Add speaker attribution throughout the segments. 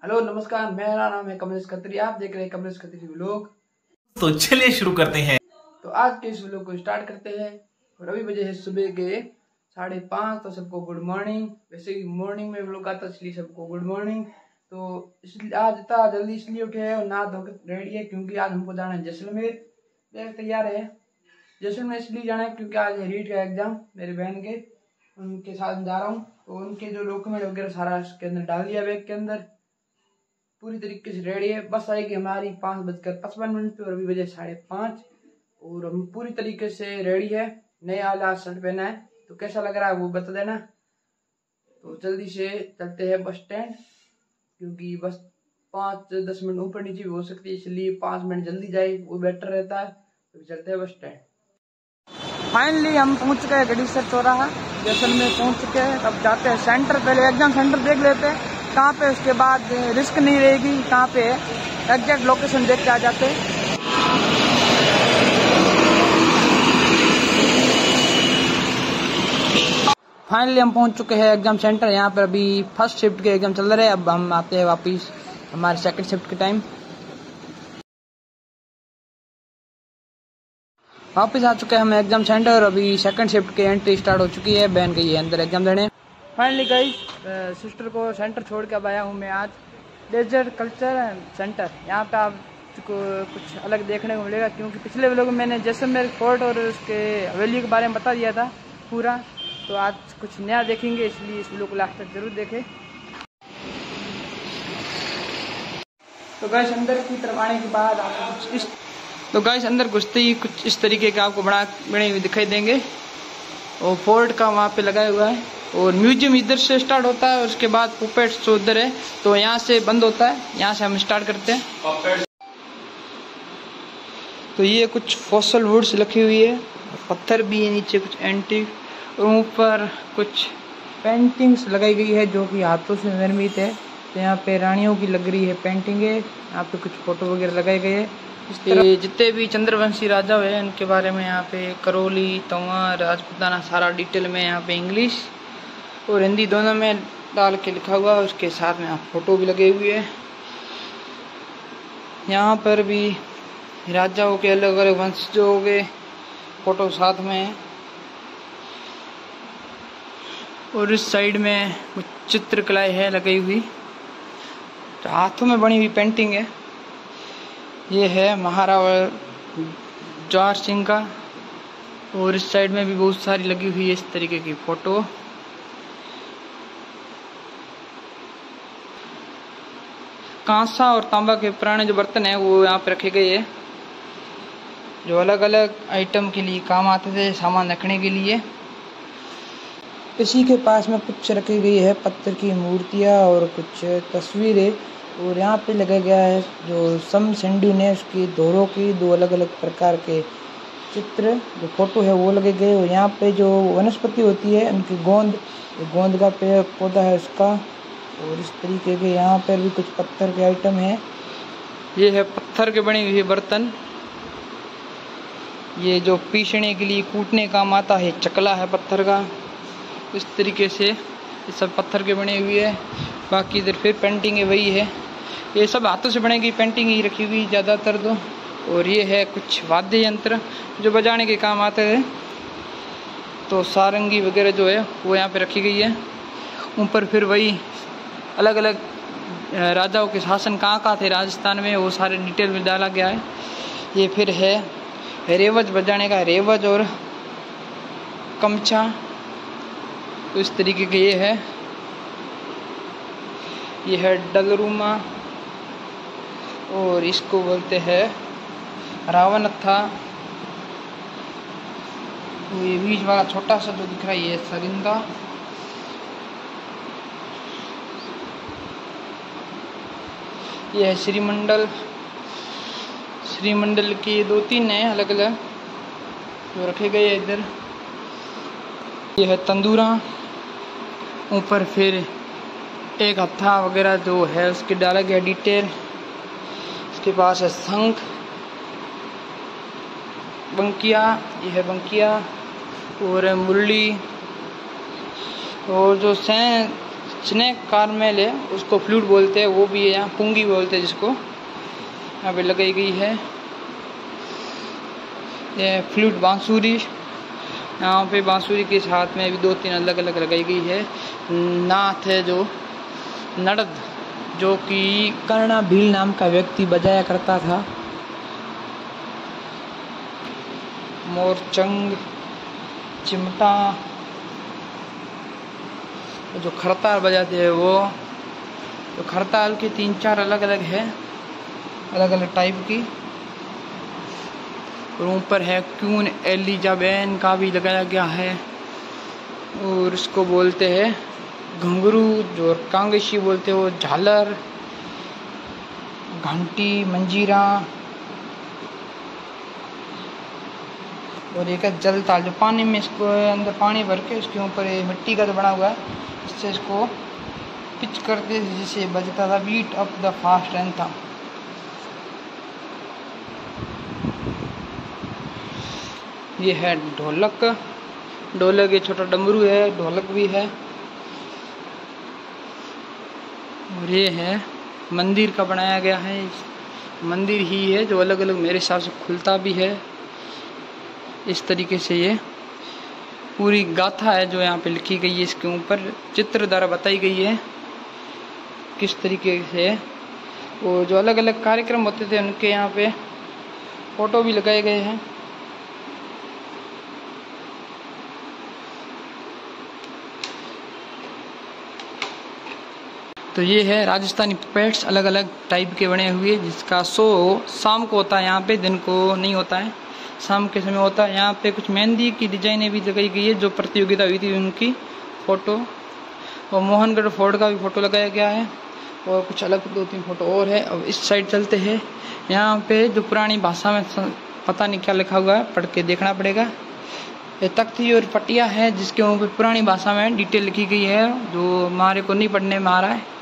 Speaker 1: Hello नमस्कार, मेरा नाम है कमलेश खत्री। आप देख रहे हैं कमलेश खत्री व्लॉग।
Speaker 2: तो चलिए शुरू करते हैं।
Speaker 1: तो आज के इस व्लॉग को स्टार्ट करते हैं। और अभी बजे है सुबह के 5:30। तो सबको गुड मॉर्निंग। वैसे ही मॉर्निंग में व्लॉग आता, इसलिए सबको गुड मॉर्निंग। तो इसलिए आज इतना जल्दी इसलिए उठे हैं और नहा धोकर रेडी है, क्योंकि आज हमको जाना है जैसलमेर। देख तैयार है। जैसलमेर इसलिए जाना है क्योंकि आज है रीट का एग्जाम मेरी बहन के, उनके साथ जा रहा हूँ। तो उनके जो डॉक्यूमेंट वगैरह सारा इसके अंदर डाल दिया, बैग के अंदर पूरी तरीके से रेडी है। बस आएगी हमारी 5:55 पे और अभी बजे 5:30 और हम पूरी तरीके से रेडी है। नया वाला शर्ट पहना है, तो कैसा लग रहा है वो बता देना। तो जल्दी से चलते हैं बस स्टैंड, क्योंकि बस 5-10 मिनट ऊपर नीचे भी हो सकती है, इसलिए 5 मिनट जल्दी जाए वो बेटर रहता है। तो चलते हैं बस स्टैंड। फाइनली हम पहुंच चुके हैं गढ़ीसर चौराहा, जैसलमेर पहुंच चुके हैं। अब जाते हैं सेंटर, पहले एग्जाम सेंटर देख लेते हैं कहाँ पे, उसके बाद रिस्क नहीं रहेगी कहाँ पे है, एग्जैक्ट लोकेशन देख के आ जाते हैं। फाइनली हम पहुंच चुके हैं एग्जाम सेंटर। यहाँ पर अभी फर्स्ट शिफ्ट के एग्जाम चल रहे हैं। अब हम आते हैं वापिस हमारे सेकंड शिफ्ट के टाइम। वापस आ चुके हैं हम एग्जाम सेंटर और अभी सेकंड शिफ्ट की एंट्री स्टार्ट हो चुकी है। बहन गई है अंदर एग्जाम देने। फाइनली गई सिस्टर को सेंटर छोड़ के अब आया हूँ मैं आज डेजर्ट कल्चर सेंटर। यहाँ पे आपको कुछ अलग देखने को मिलेगा, क्योंकि पिछले व्लॉग में मैंने जैसलमेर फोर्ट और उसके हवेली के बारे में बता दिया था पूरा। तो आज कुछ नया देखेंगे, इसलिए इस व्लॉग को लास्ट तक जरूर देखें। तो गाइस अंदर की तरफ आने के बाद आपको कुछ इस अंदर घुसते ही कुछ इस तरीके का आपको बने हुए दिखाई देंगे। और फोर्ट का वहाँ पे लगाया हुआ है और म्यूजियम इधर से स्टार्ट होता है और उसके बाद पुपेट शो उधर है, तो यहाँ से बंद होता है। यहाँ से हम स्टार्ट करते हैं। तो ये कुछ फॉसल वुड्स रखी हुई है, पत्थर भी है नीचे कुछ एंटीक, और ऊपर कुछ पेंटिंग्स लगाई गई है जो कि हाथों से निर्मित है। तो यहाँ पे रानियों की लग रही है पेंटिंग है। यहाँ पे कुछ फोटो वगैरह लगाए गए हैं। ये जितने भी चंद्रवंशी राजा हुए उनके बारे में यहाँ पे करौली, तंवर, राजपूताना सारा डिटेल में यहाँ पे इंग्लिश और हिंदी दोनों में डाल के लिखा हुआ है। उसके साथ में फोटो भी लगे हुए हैं। यहाँ पर भी राजाओं के अलग अलग वंशजों के फोटो साथ में है। और इस साइड में कुछ चित्रकलाएं है लगाई हुई, तो हाथों में बनी हुई पेंटिंग है। ये है महाराणा जवाहर सिंह का। और इस साइड में भी बहुत सारी लगी हुई है इस तरीके की फोटो। कांसा और तांबा के पुराने जो बर्तन है वो यहाँ पे रखे गए हैं, जो अलग अलग आइटम के लिए काम आते थे, सामान रखने के लिए। इसी के पास में कुछ रखी गई है पत्थर की मूर्तियाँ और कुछ तस्वीरें। और यहाँ पे लगा गया है जो सम सेंडी ने उसकी दोरों की 2 अलग अलग प्रकार के चित्र जो फोटो है वो लगे गए। और यहाँ पे जो वनस्पति होती है उनकी गोंद का पेड़ पौधा है उसका। और इस तरीके के यहाँ पर भी कुछ पत्थर के आइटम है। ये है पत्थर के बने हुए बर्तन। ये जो पीसने के लिए कूटने काम आता है चकला है पत्थर का। इस तरीके से ये सब पत्थर के बने हुए है। बाकी इधर फिर पेंटिंग है वही है, ये सब हाथों से बनेगी पेंटिंग ही रखी हुई ज़्यादातर तो। और ये है कुछ वाद्य यंत्र जो बजाने के काम आते हैं, तो सारंगी वगैरह जो है वो यहाँ पे रखी गई है। ऊपर फिर वही अलग अलग राजाओं के शासन कहाँ थे राजस्थान में, वो सारे डिटेल में डाला गया है। ये फिर है रेवज बजाने का, रेवज और कमचा, तो इस तरीके के ये है। ये है डलरूमा और इसको बोलते हैं रावणत्था। ये बीच वाला छोटा सा जो दिख रहा है ये सरिंदा। ये है श्रीमंडल। श्रीमंडल की 2-3 है अलग अलग जो रखे गए हैं इधर। ये है तंदूरा। ऊपर फिर एक हत्था वगैरह जो है उसके डाला गया डिटेल। इसके पास है शंख, बंकिया, ये है बंकिया और मुरली। और जो स्नेक कार्मेल है, उसको फ्लूट बोलते हैं, वो भी है यहाँ, पुंगी बोलते हैं जिसको, यहाँ पे लगाई गई है। ये फ्लूट बांसुरी, यहाँ पे बांसुरी के साथ में भी 2-3 अलग अलग लगाई गई है। नाथ है जो नड़द, जो कि कर्णा भील नाम का व्यक्ति बजाया करता था। मोरचंग, चिमटा, जो खरताल बजाते हैं वो, तो खरताल की 3-4 अलग अलग है, अलग अलग टाइप की। और ऊपर है क्यून एलिजाबेन का भी लगाया गया है। और इसको बोलते हैं घुंघरू, जो कांगेशी बोलते हैं वो, झालर, घंटी, मंजीरा। और एक है जल ताल, जो पानी में इसको अंदर पानी भर के इसके ऊपर मिट्टी का तो बना हुआ है, इससे इसको पिच करते जिससे बजता था, beat up the fast anthem. ये है ढोलक, ढोलक ये छोटा डमरू है, ढोलक भी है। और ये है मंदिर का बनाया गया है, मंदिर ही है जो अलग अलग मेरे हिसाब से खुलता भी है। इस तरीके से ये पूरी गाथा है जो यहाँ पे लिखी गई है, इसके ऊपर चित्र द्वारा बताई गई है किस तरीके से। वो जो अलग अलग कार्यक्रम होते थे उनके यहाँ पे फोटो भी लगाए गए हैं। तो ये है राजस्थानी पेट्स, अलग अलग टाइप के बने हुए, जिसका शो शाम को होता है, यहाँ पे दिन को नहीं होता है, शाम के समय होता है। यहाँ पे कुछ मेहंदी की डिजाइनें भी लगाई गई है, जो प्रतियोगिता हुई थी उनकी फोटो। और मोहनगढ़ फोर्ट का भी फोटो लगाया गया है, और कुछ अलग 2-3 फोटो और है। अब इस साइड चलते हैं, यहाँ पे जो पुरानी भाषा में पता नहीं क्या लिखा हुआ है, पढ़ के देखना पड़ेगा। ये तख्ती और पटिया है जिसके ऊपर पुरानी भाषा में डिटेल लिखी गई है, जो हमारे को नहीं पढ़ने में आ रहा है।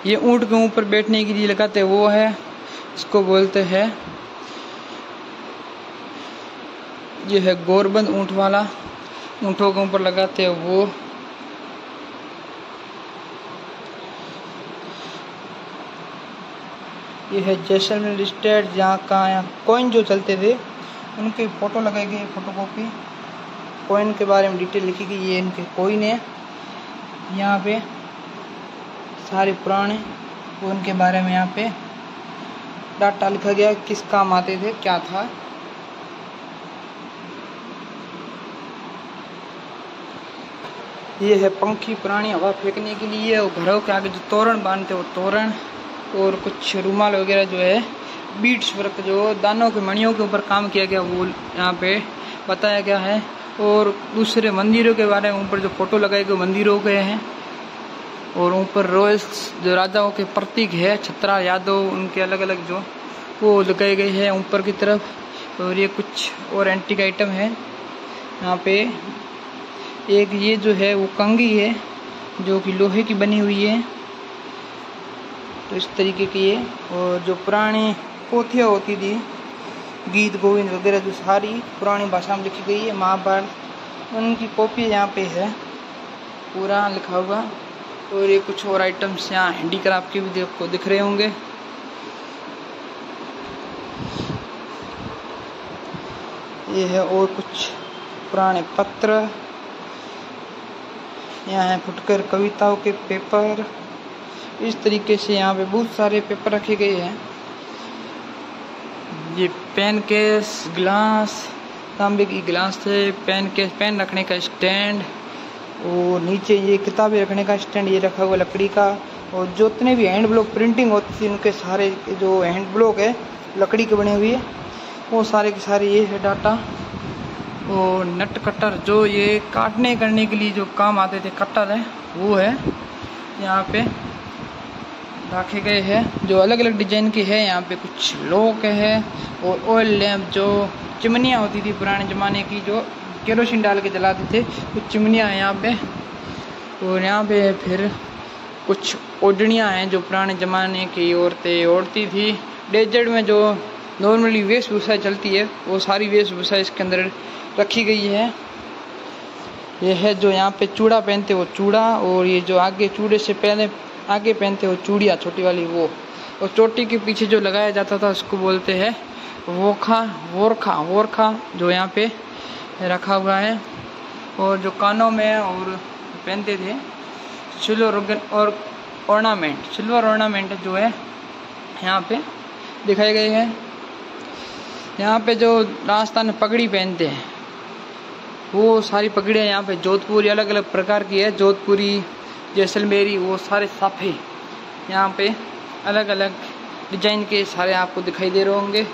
Speaker 1: ये ऊँट के ऊपर बैठने के लिए लगाते हैं वो है, इसको बोलते हैं, ये है गोरबंद ऊँट वाला, ऊँटों के ऊपर लगाते हैं वो। ये है जैसलमेर स्टेट, जहाँ का यहाँ कॉइन जो चलते थे उनके फोटो लगाए गए, फोटोकॉपी कॉइन के बारे में डिटेल लिखी गई। ये इनके कॉइन है, यहाँ पे सारे पुराने उनके बारे में यहाँ पे डाटा लिखा गया, किस काम आते थे, क्या था। ये है पंखी, पुरानी हवा फेंकने के लिए, और घरों के आगे जो तोरण बांधते वो तोरण, और कुछ रुमाल वगैरह जो है बीट्स वर्क, जो दानों के मणियों के ऊपर काम किया गया वो यहाँ पे बताया गया है। और दूसरे मंदिरों के बारे में ऊपर जो फोटो लगाए गए मंदिरों के हैं, और ऊपर रॉयल्स जो राजाओं के प्रतीक है, छत्रा यादव, उनके अलग अलग जो वो लगाए गए हैं ऊपर की तरफ। और ये कुछ और एंटीक आइटम है यहाँ पे। एक ये जो है वो कंघी है जो कि लोहे की बनी हुई है, तो इस तरीके की है। और जो पुरानी पोथियाँ होती थी, गीत गोविंद वगैरह जो सारी पुरानी भाषा में लिखी गई है, महाभारत, उनकी कॉपी यहाँ पे है पूरा लिखा हुआ। और ये कुछ और आइटम्स यहाँ हैंडीक्राफ्ट के भी आपको दिख रहे होंगे। ये है और कुछ पुराने पत्र, यहाँ है फुटकर कविताओं के पेपर। इस तरीके से यहाँ पे बहुत सारे पेपर रखे गए हैं। ये पेन केस, गिलास, तांबे की गिलास है, पेन केस, पेन रखने का स्टैंड, और नीचे ये किताबें रखने का स्टैंड ये रखा हुआ लकड़ी का। और जितने भी हैंड ब्लॉक प्रिंटिंग होती थी उनके सारे जो हैंड ब्लॉक है लकड़ी के बने हुए, वो सारे के सारे ये है डाटा। और नट कटर जो ये काटने करने के लिए जो काम आते थे, कटर है वो है यहाँ पे रखे गए हैं, जो अलग अलग डिजाइन के है। यहाँ पे कुछ लॉक है, और ऑयल लैम्प जो चिमनियाँ होती थी पुराने ज़माने की, जो केरोसिन डाल के जलाते थे, कुछ चिमनियाँ हैं यहाँ पे। और यहाँ पे फिर कुछ ओढ़नियाँ हैं जो पुराने ज़माने की औरतें ओढ़ती थी। डेजर्ट में जो नॉर्मली वेशभूषा चलती है वो सारी वेशभूषा इसके अंदर रखी गई है। ये है जो यहाँ पे चूड़ा पहनते वो चूड़ा, और ये जो आगे चूड़े से पहले आगे पहनते वो चूड़िया छोटी वाली वो, और चोटी के पीछे जो लगाया जाता था उसको बोलते हैं वोरखा जो यहाँ पे रखा हुआ है। और जो कानों में और पहनते थे सिल्वर और ऑर्नामेंट जो है यहाँ पे दिखाए गए हैं। यहाँ पे जो राजस्थान में पगड़ी पहनते हैं वो सारी पगड़ियाँ यहाँ पे जोधपुरी अलग अलग प्रकार की है, जोधपुरी, जैसलमेरी, वो सारे साफे यहाँ पे अलग अलग डिजाइन के सारे आपको दिखाई दे रहे होंगे।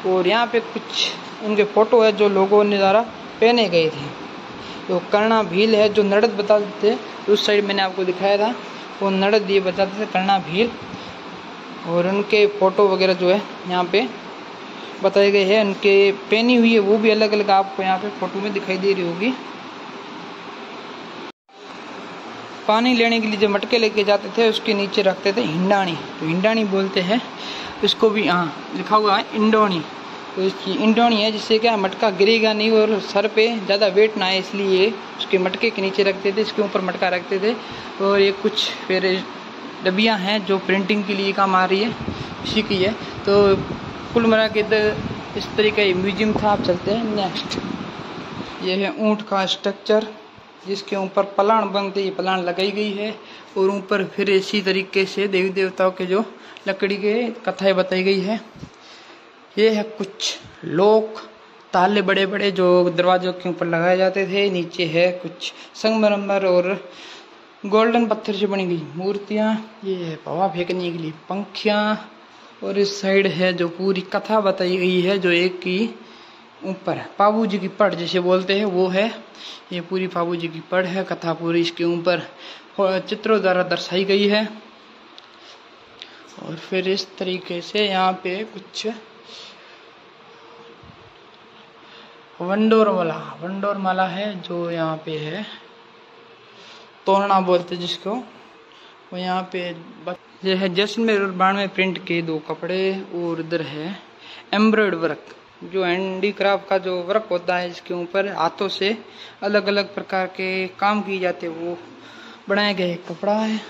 Speaker 1: और यहाँ पे कुछ उनके फोटो है जो लोगों ने द्वारा पहने गए थे। तो कर्णा भील है जो नड़द बताते थे, उस साइड मैंने आपको दिखाया था वो नड़द ये बताते थे कर्णा भील, और उनके फोटो वगैरह जो है यहाँ पे बताए गए हैं। उनके पहनी हुई है वो भी अलग अलग आपको यहाँ पे फोटो में दिखाई दे रही होगी। पानी लेने के लिए जो मटके लेके जाते थे उसके नीचे रखते थे हिंडाणी, तो हिंडाणी बोलते हैं इसको भी, हाँ लिखा हुआ है इंडोनी, तो इसकी इंडोनी है जिससे क्या मटका गिरेगा नहीं और सर पे ज़्यादा वेट ना आए, इसलिए उसके मटके के नीचे रखते थे, इसके ऊपर मटका रखते थे। और ये कुछ फिर डबियाँ हैं जो प्रिंटिंग के लिए काम आ रही है, इसी की है। तो कुल मिला के इस तरीके का म्यूजियम था। आप चलते हैं नेक्स्ट। ये है ऊँट का स्ट्रक्चर जिसके ऊपर पलाण बनते ही पलाण लगाई गई है, और ऊपर फिर इसी तरीके से देवी देवताओं के जो लकड़ी के कथाएं बताई गई है। ये है कुछ लोक ताले बड़े बड़े जो दरवाजों के ऊपर लगाए जाते थे। नीचे है कुछ संगमरमर और गोल्डन पत्थर से बनी गई मूर्तियाँ। ये है हवा फेंकने के लिए पंखियाँ, और इस साइड है जो पूरी कथा बताई गई है जो एक की ऊपर पाबू जी की पढ़ जिसे बोलते हैं वो है। ये पूरी पाबू जी की पढ़ है, कथा पूरी इसके ऊपर चित्रों द्वारा दर्शाई गई है। और फिर इस तरीके से यहाँ पे कुछ वंडोर माला है जो यहाँ पे है, तोरणा बोलते जिसको, वो यहाँ पे ये है जैसलमेर और बाड़मेर प्रिंट के 2 कपड़े। और इधर है एम्ब्रॉयड वर्क जो हैंडीक्राफ्ट का जो वर्क होता है, इसके ऊपर हाथों से अलग अलग प्रकार के काम किए जाते हैं, वो बनाया गया एक कपड़ा है।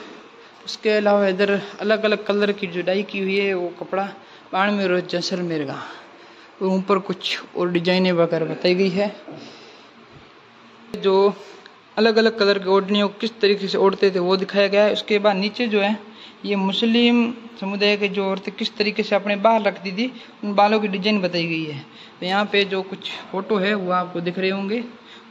Speaker 1: उसके अलावा इधर अलग अलग कलर की जो डाई की हुई है वो कपड़ा बाड़मेर और जैसलमेर का, और ऊपर कुछ और डिजाइनें वगैरह बताई गई है। जो अलग अलग कलर के ओढ़नियों किस तरीके से ओढ़ते थे वो दिखाया गया है। उसके बाद नीचे जो है ये मुस्लिम समुदाय के जो औरतें किस तरीके से अपने बाल रखती थी उन बालों की डिजाइन बताई गई है। तो यहाँ पे जो कुछ फोटो है वो आपको दिख रहे होंगे।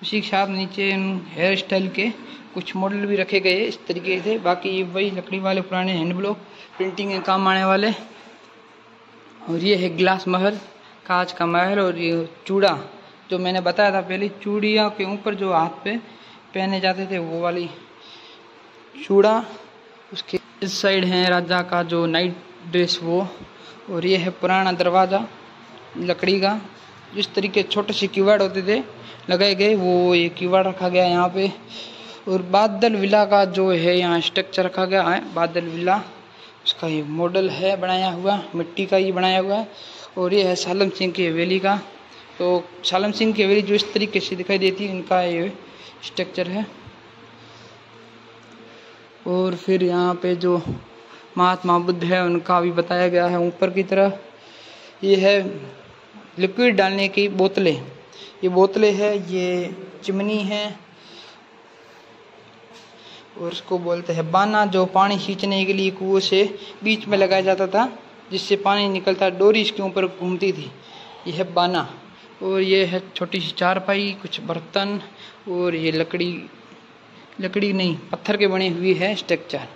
Speaker 1: उसी के साथ नीचे हेयर स्टाइल के कुछ मॉडल भी रखे गए इस तरीके से। बाकी वही लकड़ी वाले पुराने हैंड ब्लॉक प्रिंटिंग के काम आने वाले। और ये है ग्लास महल, कांच का महल। और ये चूड़ा जो मैंने बताया था पहले, चूड़िया के ऊपर जो हाथ पे पहने जाते थे वो वाली चूड़ा। उसके इस साइड है राजा का जो नाइट ड्रेस वो। और ये है पुराना दरवाज़ा लकड़ी का, जिस तरीके छोटे से कीवाड़ होते थे लगाए गए वो ये कीवाड़ रखा गया यहाँ पे। और बादल विला का जो है यहाँ स्ट्रक्चर रखा गया है, बादल विला उसका ये मॉडल है बनाया हुआ, मिट्टी का ही बनाया हुआ है। और ये है सालम सिंह की हवेली का। तो सालम सिंह की हवेली जो इस तरीके से दिखाई देती है इनका ये स्ट्रक्चर है। और फिर यहाँ पे जो महात्मा बुद्ध है उनका भी बताया गया है ऊपर की तरफ। ये है लिक्विड डालने की बोतलें, ये बोतलें है, ये चिमनी है और उसको बोलते हैं बाना, जो पानी खींचने के लिए कुएं से बीच में लगाया जाता था जिससे पानी निकलता, डोरी इसके ऊपर घूमती थी, ये है बाना। और ये है छोटी सी चारपाई, कुछ बर्तन, और ये लकड़ी नहीं पत्थर के बने हुए है स्ट्रक्चर।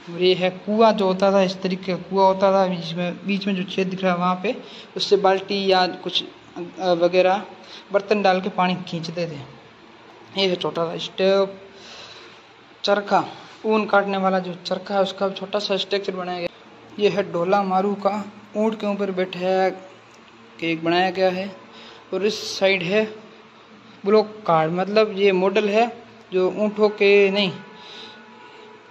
Speaker 1: और ये है कुआं जो होता था, इस तरीके का कुआं होता था जिसमें बीच में जो छेद दिख रहा है वहाँ पे उससे बाल्टी या कुछ वगैरह बर्तन डाल के पानी खींचते थे। ये है छोटा सा स्टोव। चरखा, ऊन काटने वाला जो चरखा है उसका छोटा सा स्ट्रक्चर बनाया गया। ये है ढोला मारू का, ऊँट के ऊपर बैठा केक बनाया गया है। और इस साइड है ब्लॉक कार्ड, मतलब ये मॉडल है जो ऊँटों के नहीं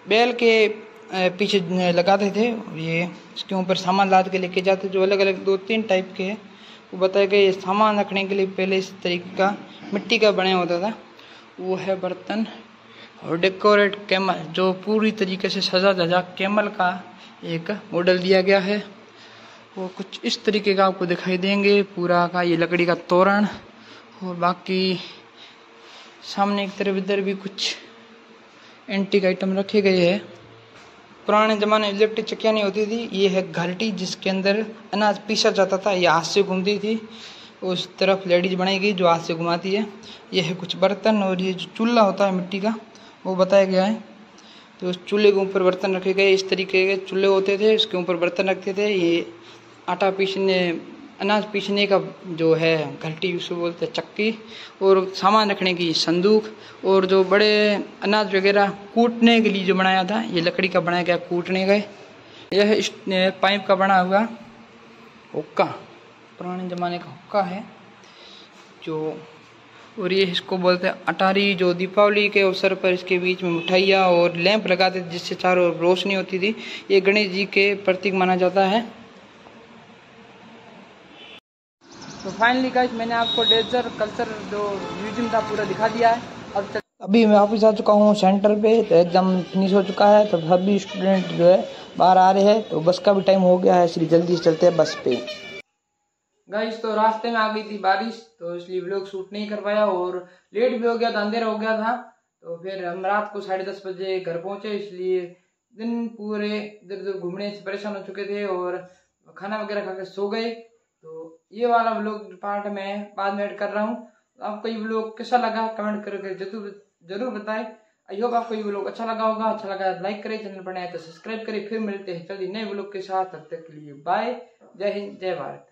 Speaker 1: बैल के पीछे लगाते थे। ये इसके ऊपर सामान लाद के लेके जाते, जो अलग अलग 2-3 टाइप के हैं। वो बताया गया ये सामान रखने के लिए पहले इस तरीके का मिट्टी का बना होता था, वो है बर्तन। और डेकोरेट कैमल, जो पूरी तरीके से सजा धजा कैमल का एक मॉडल दिया गया है, वो कुछ इस तरीके का आपको दिखाई देंगे। पूरा का ये लकड़ी का तोरण, और बाकी सामने एक तरफ इधर भी कुछ एंटीक आइटम रखे गए हैं। पुराने ज़माने में इलेक्ट्रिक चक्कियाँ नहीं होती थी। ये है घाटी, जिसके अंदर अनाज पीसा जाता था। ये हाथ से घूमती थी। उस तरफ लेडीज बनाई गई जो हाथ से घुमाती है। ये है कुछ बर्तन, और ये जो चूल्हा होता है मिट्टी का, वो बताया गया है। तो उस चूल्हे के ऊपर बर्तन रखे गए। इस तरीके के चूल्हे होते थे, उसके ऊपर बर्तन रखते थे। ये आटा पीसने, अनाज पीसने का जो है घाटी, उसको बोलते हैं चक्की। और सामान रखने की संदूक, और जो बड़े अनाज वगैरह कूटने के लिए जो बनाया था, ये लकड़ी का बनाया गया कूटने का। यह इस पाइप का बना हुआ हुक्का, पुराने ज़माने का हुक्का है जो। और ये इसको बोलते हैं अटारी, जो दीपावली के अवसर पर इसके बीच में मिठाइयाँ और लैंप लगाते थे, जिससे चारों ओर रोशनी होती थी। ये गणेश जी के प्रतीक माना जाता है। तो फाइनली गाइस, मैंने आपको डेजर्ट कल्चर जो म्यूजियम था पूरा दिखा दिया है। अब अभी मैं वापस आ चुका हूँ सेंटर पे। तो एग्जाम फिनिश हो चुका है, तो सभी स्टूडेंट जो है बाहर आ रहे हैं। तो बस का भी टाइम हो गया है, इसलिए जल्दी से चलते हैं बस पे। गाइस, तो रास्ते में आ गई थी बारिश, तो इसलिए व्लॉग शूट नहीं कर पाया, और लेट भी हो गया था, अंधेरा हो गया था। तो फिर हम रात को 10:30 बजे घर पहुंचे, इसलिए दिन पूरे इधर उधर घूमने से परेशान हो चुके थे, और खाना वगैरह खा के सो गए। तो ये वाला व्लॉग पार्ट मैं बाद में ऐड कर रहा हूँ। आपको ये व्लॉग कैसा लगा कमेंट करके जरूर बताएं। आई होप आपको ये व्लॉग अच्छा लगा होगा। अच्छा लगा लाइक करें, चैनल पर नए तो सब्सक्राइब करें। फिर मिलते हैं जल्दी नए व्लॉग के साथ, तब तक के लिए बाय। जय हिंद, जय भारत।